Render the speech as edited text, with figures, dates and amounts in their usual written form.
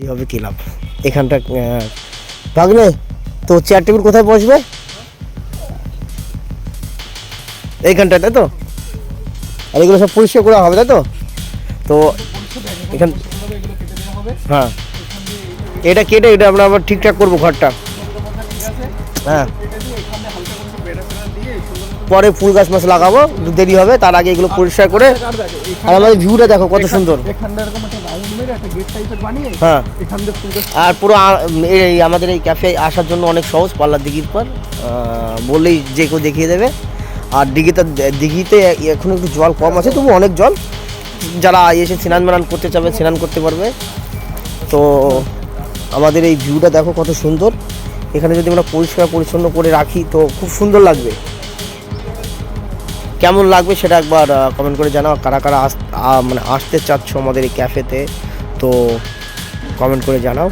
হবে কি লাভ এখানটা ভাগ্নে। তো চেয়ার টেবিল কোথায় বসবে? এইখানটায়, তাই তো? আর এগুলো সব পরিষ্কার করা হবে, তাই তো? তো এখান, হ্যাঁ এটা কেটে এটা আমরা আবার ঠিকঠাক করবো ঘরটা। হ্যাঁ, পরে ফুল গাছ মাছ লাগাবো, দেরি হবে, তার আগে এগুলো পরিষ্কার করে। আর আমাদের ভিউটা দেখো কত সুন্দর। হ্যাঁ, আর পুরো এই আমাদের এই ক্যাফে আসার জন্য অনেক সহজ, পাল্লার দিঘির পর বললেই যে কেউ দেখিয়ে দেবে। আর দিঘিতে এখন একটু জল কম আছে, তবু অনেক জল, যারা এসে স্নান ম্যান করতে চাবে স্নান করতে পারবে। তো আমাদের এই ভিউটা দেখো কত সুন্দর। এখানে যদি আমরা পরিষ্কার পরিচ্ছন্ন করে রাখি তো খুব সুন্দর লাগবে। কেমন লাগবে সেটা একবার কমেন্ট করে জানাও। কারা কারা মানে আসতে চাচ্ছ আমাদের এই ক্যাফেতে, তো কমেন্ট করে জানাও।